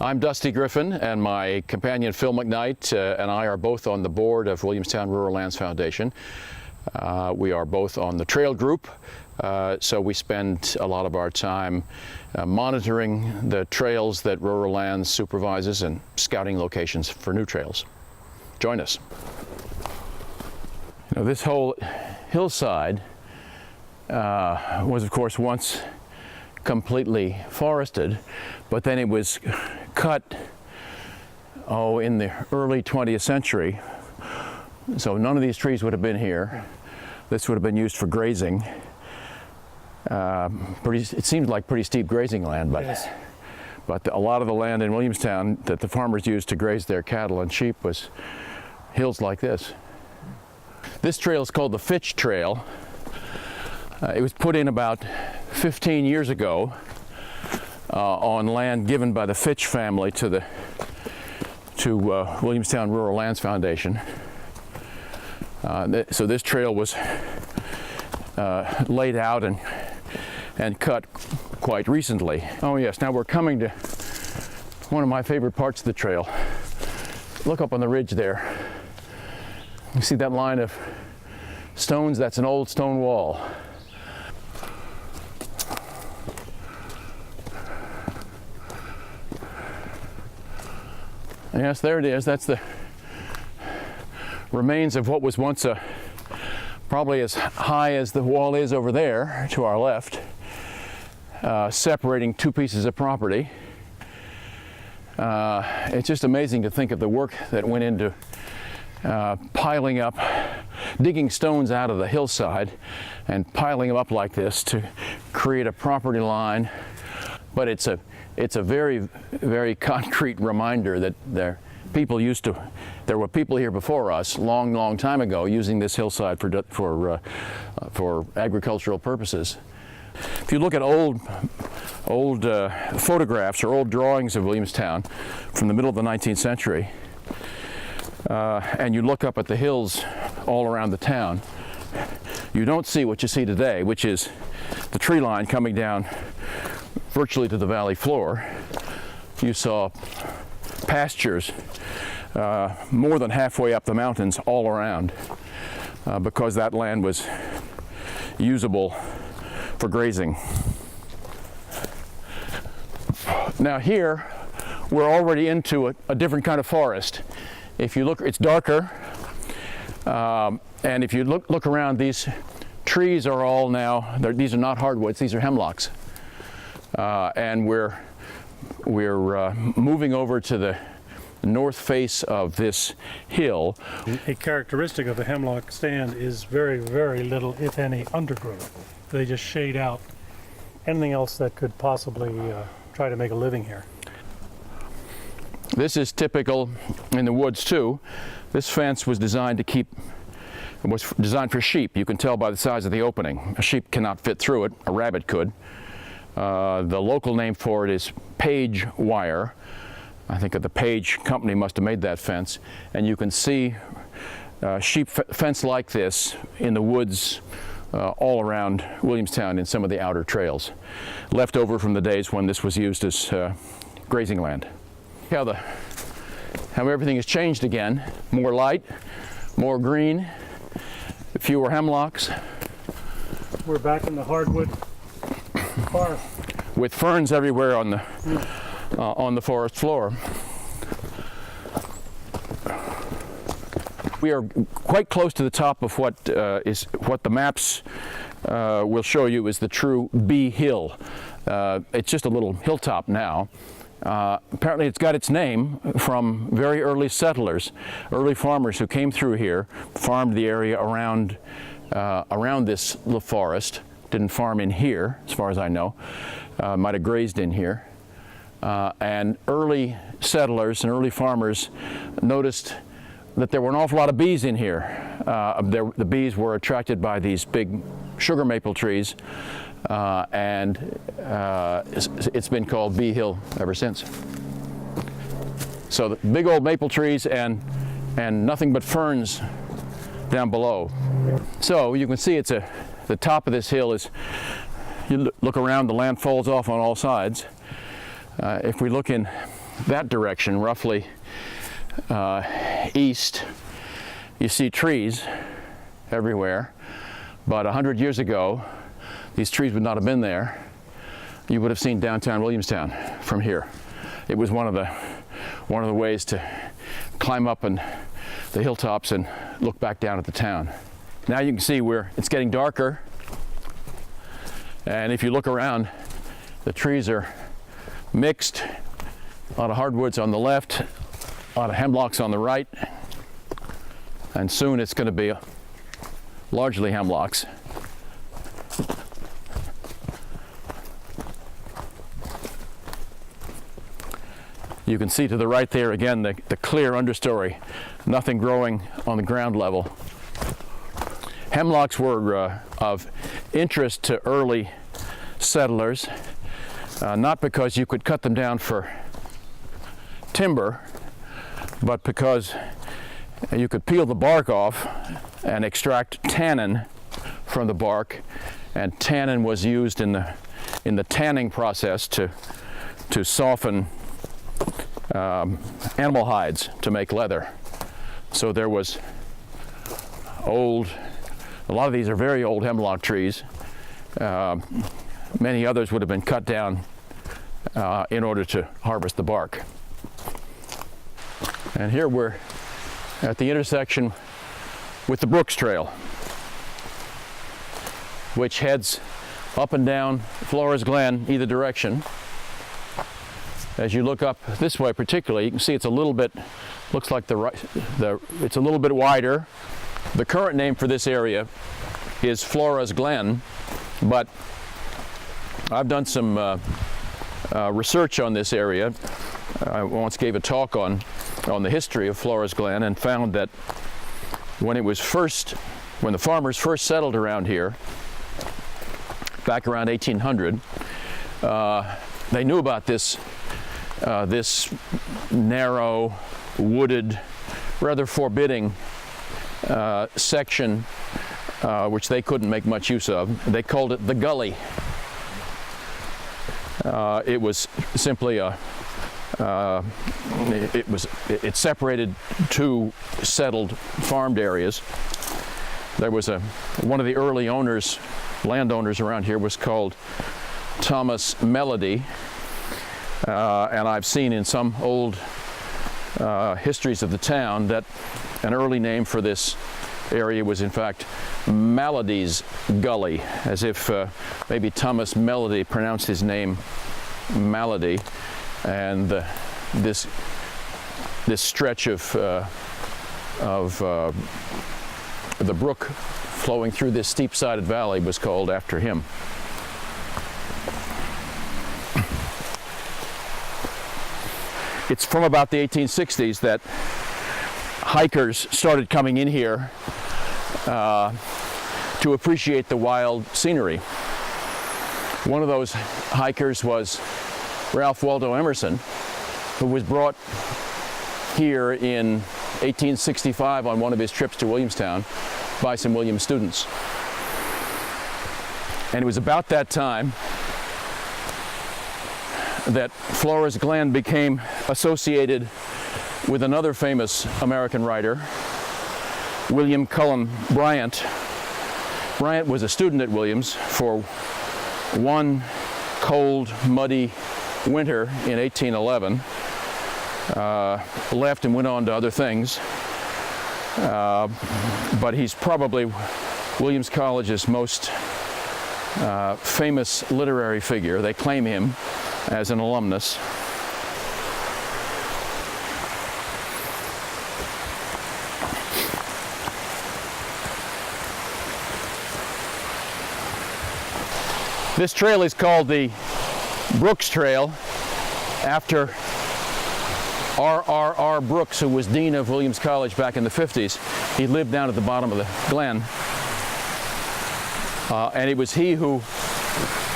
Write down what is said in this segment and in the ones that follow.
I'm Dusty Griffin, and my companion Phil McKnight and I are both on the board of Williamstown Rural Lands Foundation. We are both on the trail group, so we spend a lot of our time monitoring the trails that Rural Lands supervises and scouting locations for new trails. Join us. You know, this whole hillside was, of course, once completely forested, but then it was cut in the early 20th century. So none of these trees would have been here. This would have been used for grazing. It seems like pretty steep grazing land, but, yes. But a lot of the land in Williamstown that the farmers used to graze their cattle and sheep was hills like this. This trail is called the Fitch Trail. It was put in about 15 years ago on land given by the Fitch family to Williamstown Rural Lands Foundation. So this trail was laid out and cut quite recently. Oh yes, now we're coming to one of my favorite parts of the trail. Look up on the ridge there. You see that line of stones? That's an old stone wall. Yes, there it is. That's the remains of what was once probably as high as the wall is over there to our left, separating two pieces of property. It's just amazing to think of the work that went into piling up, digging stones out of the hillside and piling them up like this to create a property line. But it's a very, very concrete reminder that there were people here before us long time ago using this hillside for agricultural purposes. If you look at old photographs or old drawings of Williamstown from the middle of the 19th century, and you look up at the hills all around the town, you don't see what you see today, which is the tree line coming down virtually to the valley floor. You saw pastures more than halfway up the mountains all around because that land was usable for grazing. Now here we're already into a different kind of forest. If you look, it's darker, and if you look around, these trees are all now, these are not hardwoods, these are hemlocks. And we're moving over to the north face of this hill. A characteristic of the hemlock stand is very, very little, if any, undergrowth. They just shade out anything else that could possibly try to make a living here. This is typical in the woods too. This fence was designed for sheep. You can tell by the size of the opening. A sheep cannot fit through it, a rabbit could. The local name for it is Page wire. I think that the Page company must have made that fence. And you can see sheep fence like this in the woods all around Williamstown in some of the outer trails, left over from the days when this was used as grazing land. How everything has changed again. More light, more green, fewer hemlocks. We're back in the hardwood forest. With ferns everywhere on the forest floor. We are quite close to the top of what the maps will show you is the true Bee Hill. It's just a little hilltop now. Apparently it's got its name from very early settlers, early farmers who came through here, farmed the area around this little forest. Didn't farm in here, as far as I know. Might have grazed in here. And early settlers and early farmers noticed that there were an awful lot of bees in here. The bees were attracted by these big sugar maple trees, and it's been called Bee Hill ever since. So the big old maple trees and nothing but ferns down below. So you can see the top of this hill is, you look around, the land falls off on all sides. If we look in that direction, roughly east, you see trees everywhere. But 100 years ago, these trees would not have been there. You would have seen downtown Williamstown from here. It was one of the ways to climb up on the hilltops and look back down at the town. Now you can see where it's getting darker, and if you look around, the trees are mixed. A lot of hardwoods on the left, a lot of hemlocks on the right, and soon it's going to be largely hemlocks. You can see to the right there again the clear understory, nothing growing on the ground level. Hemlocks were of interest to early settlers, not because you could cut them down for timber, but because you could peel the bark off and extract tannin from the bark, and tannin was used in the tanning process to soften animal hides to make leather. So there was a lot of these are very old hemlock trees. Many others would have been cut down in order to harvest the bark. And here we're at the intersection with the Brooks Trail, which heads up and down Flores Glen either direction. As you look up this way particularly, you can see it's a little bit, looks like it's a little bit wider. The current name for this area is Flores Glen, but I've done some research on this area. I once gave a talk on the history of Flores Glen and found that when the farmers first settled around here, back around 1800, they knew about this narrow, wooded, rather forbidding section, which they couldn't make much use of. They called it the gully. It was simply it separated two settled farmed areas. There was one of the early landowners around here was called Thomas Melody, and I've seen in some old histories of the town that an early name for this area was in fact Melody's Gully, as if maybe Thomas Melody pronounced his name Malady, and this stretch of the brook flowing through this steep-sided valley was called after him. It's from about the 1860s that hikers started coming in here to appreciate the wild scenery. One of those hikers was Ralph Waldo Emerson, who was brought here in 1865 on one of his trips to Williamstown by some Williams students. And it was about that time that Flores Glen became associated with another famous American writer, William Cullen Bryant. Bryant was a student at Williams for one cold, muddy winter in 1811, left and went on to other things, but he's probably Williams College's most famous literary figure. They claim him as an alumnus. This trail is called the Brooks Trail after RRR Brooks, who was dean of Williams College back in the 50s. He lived down at the bottom of the glen, and it was he who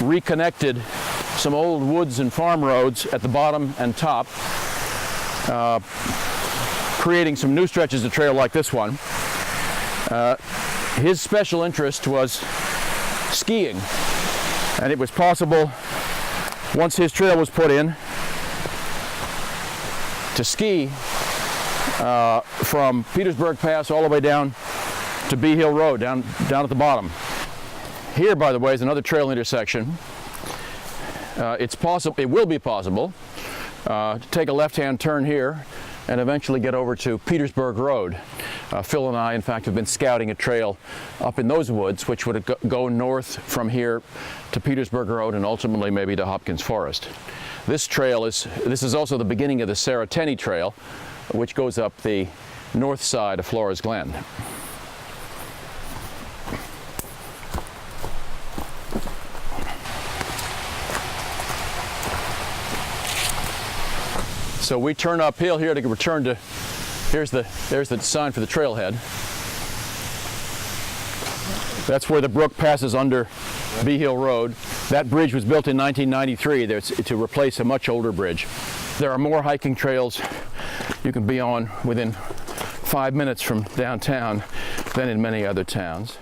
reconnected some old woods and farm roads at the bottom and top, creating some new stretches of trail like this one. His special interest was skiing, and it was possible, once his trail was put in, to ski from Petersburg Pass all the way down to Bee Hill Road, down at the bottom. Here, by the way, is another trail intersection. It will be possible to take a left-hand turn here and eventually get over to Petersburg Road. Phil and I, in fact, have been scouting a trail up in those woods, which would go north from here to Petersburg Road and ultimately maybe to Hopkins Forest. This is also the beginning of the Sarateni Trail, which goes up the north side of Flores Glen. So we turn uphill here to return to, there's the sign for the trailhead. That's where the brook passes under Bee Hill Road. That bridge was built in 1993 to replace a much older bridge. There are more hiking trails you can be on within 5 minutes from downtown than in many other towns.